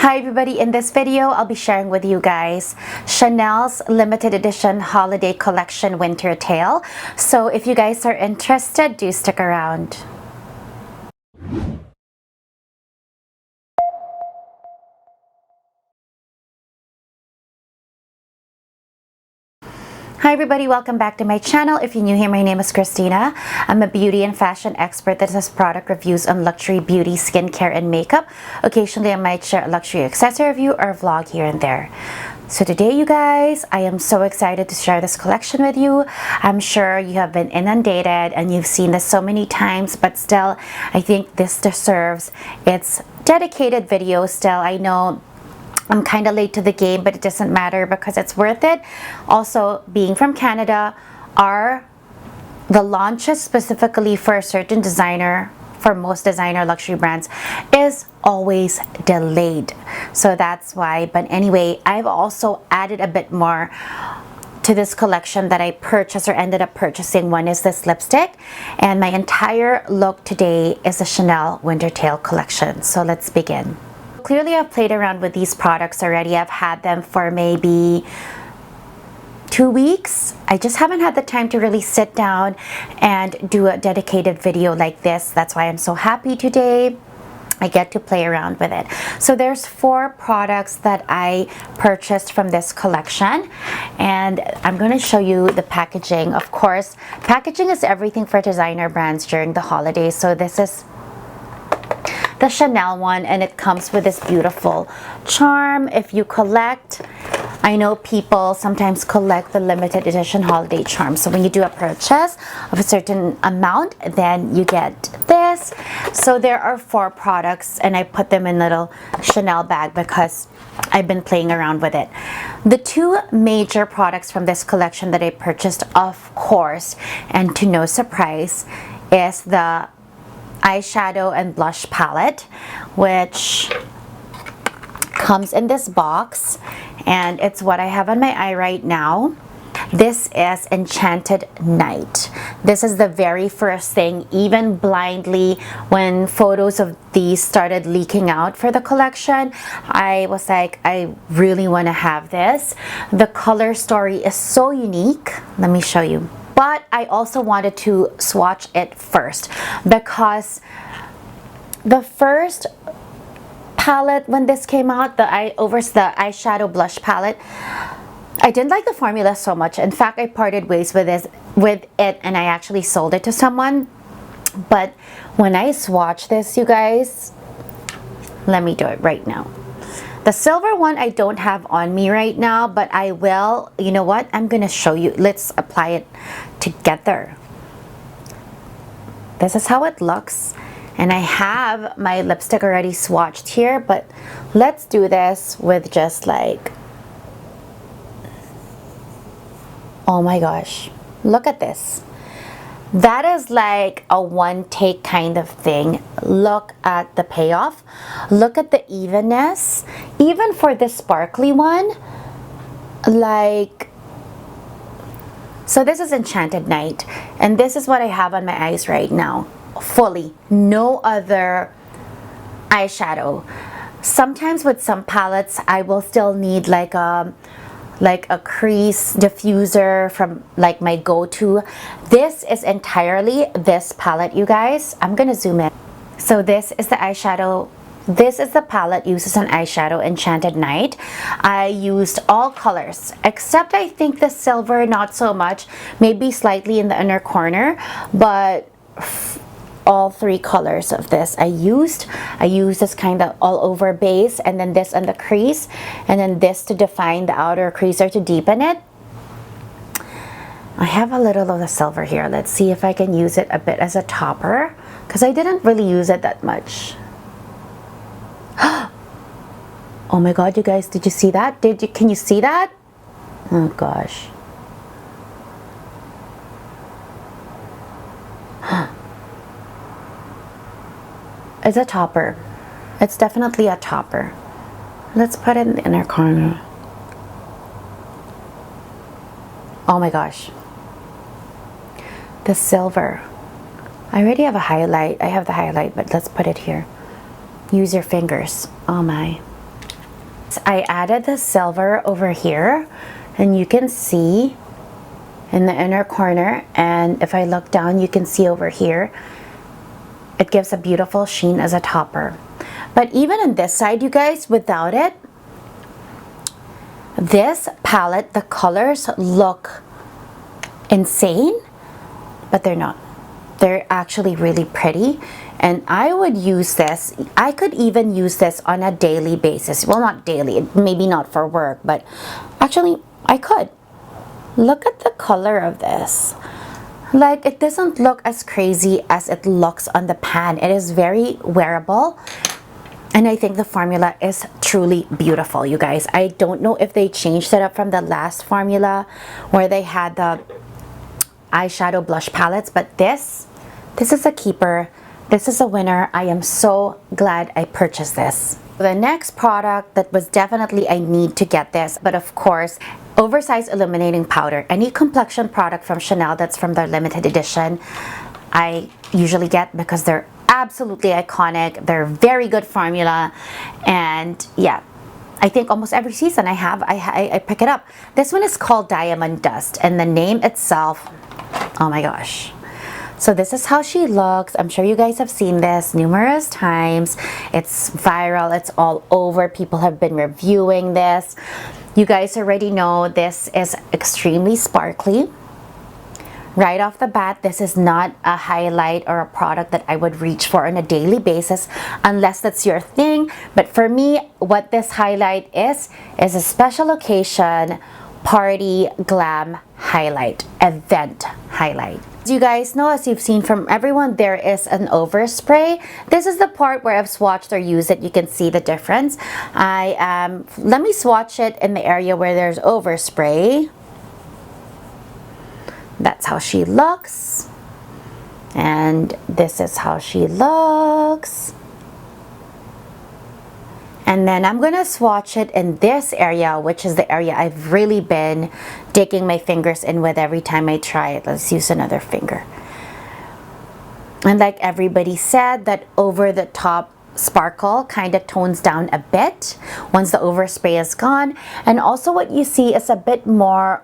Hi everybody, in this video I'll be sharing with you guys Chanel's limited edition holiday collection winter tale. So if you guys are interested, do stick around. Hi everybody, welcome back to my channel. If you're new here, my name is Christina. I'm a beauty and fashion expert that does product reviews on luxury beauty, skincare, and makeup. Occasionally I might share a luxury accessory review or a vlog here and there. So today you guys, I am so excited to share this collection with you. I'm sure you have been inundated and you've seen this so many times, but still I think this deserves its dedicated video still. I know I'm kind of late to the game, but it doesn't matter because it's worth it. Also, being from Canada, the launches specifically for a certain designer, for most designer luxury brands, is always delayed. So that's why. But anyway, I've also added a bit more to this collection that I purchased or ended up purchasing. One is this lipstick, and my entire look today is the Chanel Winter Tale collection. So let's begin. Clearly I've played around with these products already. I've had them for maybe 2 weeks. I just haven't had the time to really sit down and do a dedicated video like this. That's why I'm so happy today I get to play around with it. So there's 4 products that I purchased from this collection, and I'm going to show you the packaging. Of course, packaging is everything for designer brands during the holidays. So this is the Chanel one, and it comes with this beautiful charm. If you collect, I know people sometimes collect the limited edition holiday charm. So when you do a purchase of a certain amount, then you get this. So there are 4 products, and I put them in little Chanel bag because I've been playing around with it. The 2 major products from this collection that I purchased, of course, and to no surprise, is the eyeshadow and blush palette, which comes in this box, and it's what I have on my eye right now. This is Enchanted Night. This is the very first thing, even blindly, when photos of these started leaking out for the collection, I was like, I really want to have this. The color story is so unique. Let me show you. But I also wanted to swatch it first because the first palette when this came out, the eyeshadow blush palette, I didn't like the formula so much. In fact, I parted ways with it and I actually sold it to someone. But when I swatch this, you guys, let me do it right now. The silver one I don't have on me right now, but I will. You know what? I'm going to show you. Let's apply it together. This is how it looks. And I have my lipstick already swatched here, but let's do this with just like, oh my gosh, look at this. That is like a one take kind of thing. Look at the payoff. Look at the evenness. Even for this sparkly one, like, so this is Enchanted Night, and this is what I have on my eyes right now. Fully, no other eyeshadow. Sometimes with some palettes, I will still need like a crease diffuser from like my go-to. This is entirely this palette, you guys. I'm gonna zoom in. So this is the eyeshadow. This is the palette used as an eyeshadow, Enchanted Night. I used all colors except I think the silver, not so much, maybe slightly in the inner corner, but all 3 colors of this I used this kind of all over base, and then this on the crease, and then this to define the outer crease or to deepen it. I have a little of the silver here. Let's see if I can use it a bit as a topper, because I didn't really use it that much. Oh my god, you guys, did you see that? Can you see that? Oh gosh. It's a topper. It's definitely a topper. Let's put it in the inner corner. Oh my gosh. The silver. I already have a highlight. I have the highlight, but let's put it here. Use your fingers. Oh my. I added the silver over here, and you can see in the inner corner, and if I look down, you can see over here, it gives a beautiful sheen as a topper. But even on this side, you guys, without it, this palette, the colors look insane, but they're not. They're actually really pretty, and I would use this. I could even use this on a daily basis. Well, not daily, maybe not for work, but actually I could. Look at the color of this. Like, it doesn't look as crazy as it looks on the pan. It is very wearable, and I think the formula is truly beautiful, you guys. I don't know if they changed it up from the last formula where they had the eyeshadow blush palettes, but this is a keeper. This is a winner. I am so glad I purchased this. The next product that was definitely I need to get this, but of course, oversized illuminating powder. Any complexion product from Chanel that's from their limited edition, I usually get because they're absolutely iconic. They're very good formula, and yeah, I think almost every season I pick it up. This one is called Diamond Dust, and the name itself, oh my gosh. So this is how she looks. I'm sure you guys have seen this numerous times. It's viral, it's all over. People have been reviewing this. You guys already know this is extremely sparkly. Right off the bat, this is not a highlight or a product that I would reach for on a daily basis unless that's your thing. But for me, what this highlight is a special occasion, party, glam highlight, event highlight. As you guys know, as you've seen from everyone, there is an overspray. This is the part where I've swatched or used it. You can see the difference. Let me swatch it in the area where there's overspray. That's how she looks. And this is how she looks. And then I'm gonna swatch it in this area, which is the area I've really been digging my fingers in with every time I try it. Let's use another finger. And like everybody said, that over the top sparkle kind of tones down a bit once the overspray is gone. And also what you see is a bit more,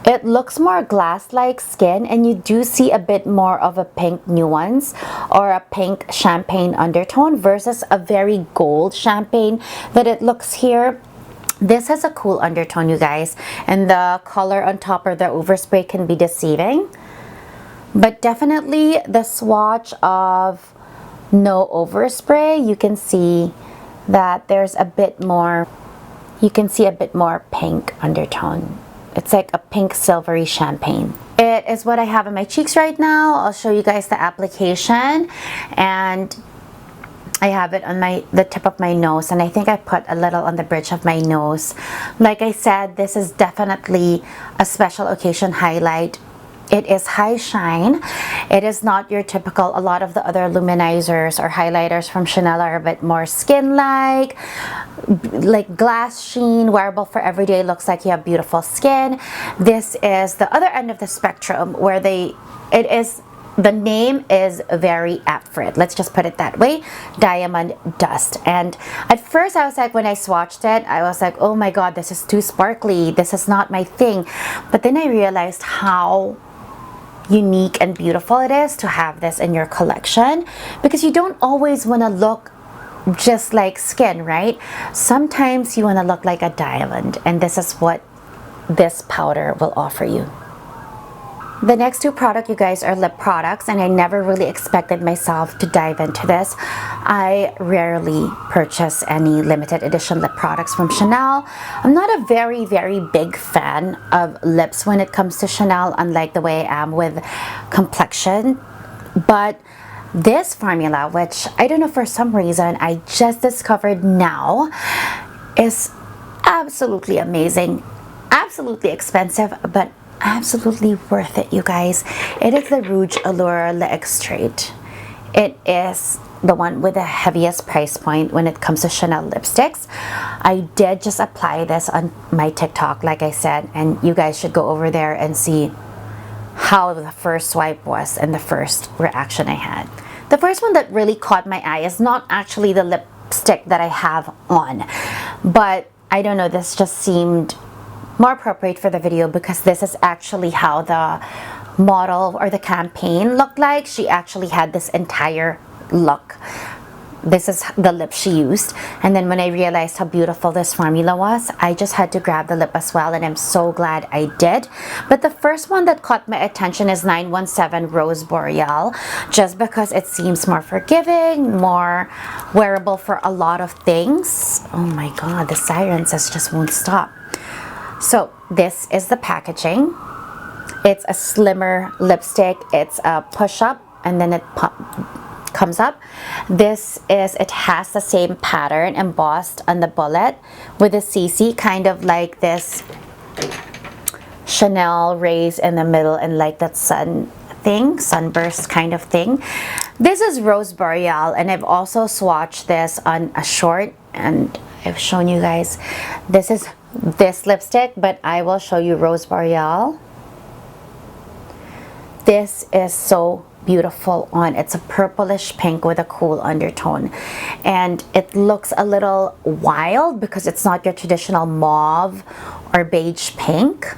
it looks more glass-like skin, and you do see a bit more of a pink nuance or a pink champagne undertone versus a very gold champagne that it looks here. This has a cool undertone, you guys, and the color on top of the overspray can be deceiving. But definitely the swatch of no overspray, you can see that there's a bit more, you can see a bit more pink undertone. It's like a pink silvery champagne. It is what I have on my cheeks right now. I'll show you guys the application, and I have it on the tip of my nose, and I think I put a little on the bridge of my nose. Like I said, this is definitely a special occasion highlight. It is high shine. It is not your typical, a lot of the other luminizers or highlighters from Chanel are a bit more skin-like, like glass sheen, wearable for everyday, looks like you have beautiful skin. This is the other end of the spectrum where the name is very apt for it. Let's just put it that way. Diamond Dust. And at first I was like, when I swatched it, I was like, oh my god, this is too sparkly. This is not my thing. But then I realized how unique and beautiful it is to have this in your collection, because you don't always want to look just like skin, right? Sometimes you want to look like a diamond, and this is what this powder will offer you. The next two products, you guys, are lip products, and I never really expected myself to dive into this. I rarely purchase any limited edition lip products from Chanel. I'm not a very, very big fan of lips when it comes to Chanel, unlike the way I am with complexion. But this formula, which I don't know, for some reason I just discovered now, is absolutely amazing, absolutely expensive, but absolutely worth it, you guys. It is the Rouge Allure L'Extrait. It is the one with the heaviest price point when it comes to Chanel lipsticks. I did just apply this on my TikTok, like I said, and you guys should go over there and see how the first swipe was and the first reaction I had. The first one that really caught my eye is not actually the lip lipstick that I have on. But I don't know, this just seemed more appropriate for the video because this is actually how the model or the campaign looked like. She actually had this entire look. This is the lip she used, and then when I realized how beautiful this formula was, I just had to grab the lip as well, and I'm so glad I did. But the first one that caught my attention is 917 Rose Boreal, just because it seems more forgiving, more wearable for a lot of things. Oh my god, the sirens just won't stop. So this is the packaging. It's a slimmer lipstick. It's a push-up, and then it comes up. It has the same pattern embossed on the bullet with a CC, kind of like this Chanel rays in the middle and like that sunburst kind of thing. This is Rose Boreal, and I've also swatched this on a short, and I've shown you guys. This is this lipstick, but I will show you Rose Boreal. This is so beautiful on. It's a purplish pink with a cool undertone, and it looks a little wild because it's not your traditional mauve or beige pink.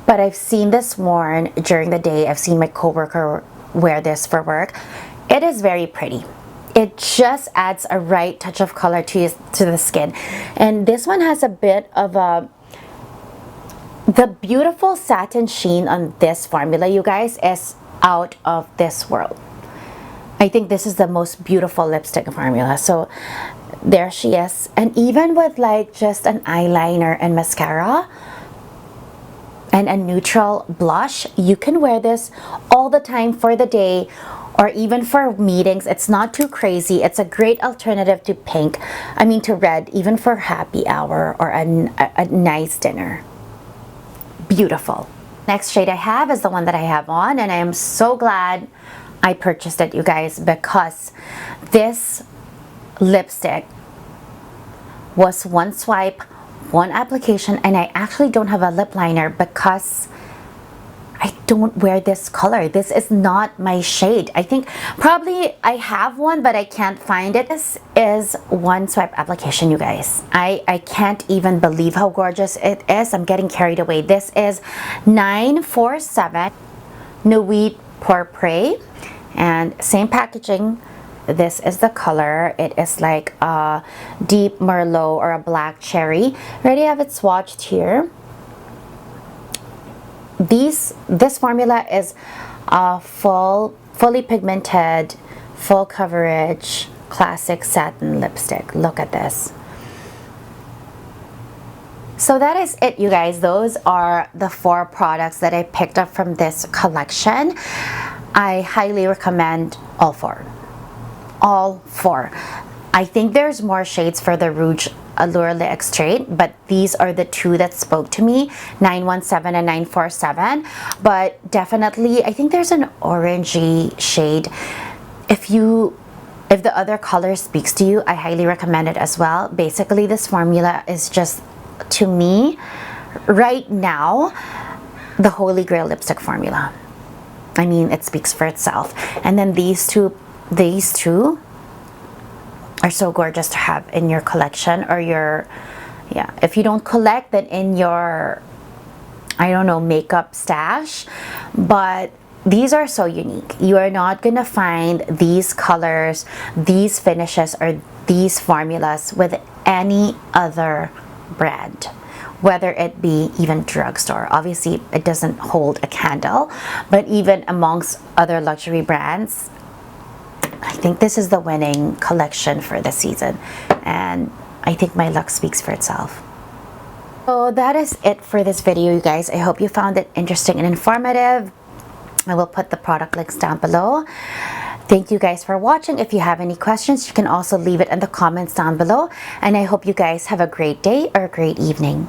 But I've seen this worn during the day. I've seen my coworker wear this for work. It is very pretty. It just adds a right touch of color to the skin, and this one has a bit of the beautiful satin sheen on this formula, you guys, is out of this world. I think this is the most beautiful lipstick formula. So there she is, and even with like just an eyeliner and mascara and a neutral blush, you can wear this all the time for the day or even for meetings. It's not too crazy. It's a great alternative to to red, even for happy hour or a nice dinner. Beautiful. Next shade I have is the one that I have on, and I am so glad I purchased it, you guys, because this lipstick was one swipe, one application, and I actually don't have a lip liner because I don't wear this color. This is not my shade. I think probably I have one, but I can't find it. This is one swipe application, you guys. I can't even believe how gorgeous it is. I'm getting carried away. This is 947 Nuit Pourpre, and same packaging. This is the color. It is like a deep Merlot or a black cherry. I already have it swatched here. This formula is a fully pigmented, full coverage, classic satin lipstick. Look at this. So that is it, you guys. Those are the 4 products that I picked up from this collection. I highly recommend all 4. All 4. I think there's more shades for the Rouge Allure Le Extrait, but these are the 2 that spoke to me, 917 and 947. But definitely, I think there's an orangey shade. If the other color speaks to you, I highly recommend it as well. Basically, this formula is just, to me, right now, the holy grail lipstick formula. I mean, it speaks for itself. And then these two are so gorgeous to have in your collection, or if you don't collect, then in your, I don't know, makeup stash. But these are so unique. You are not gonna find these colors, these finishes, or these formulas with any other brand, whether it be even drugstore. Obviously, it doesn't hold a candle, but even amongst other luxury brands, I think this is the winning collection for the season, and I think my look speaks for itself. So that is it for this video, you guys. I hope you found it interesting and informative. I will put the product links down below. Thank you guys for watching. If you have any questions, you can also leave it in the comments down below, and I hope you guys have a great day or a great evening.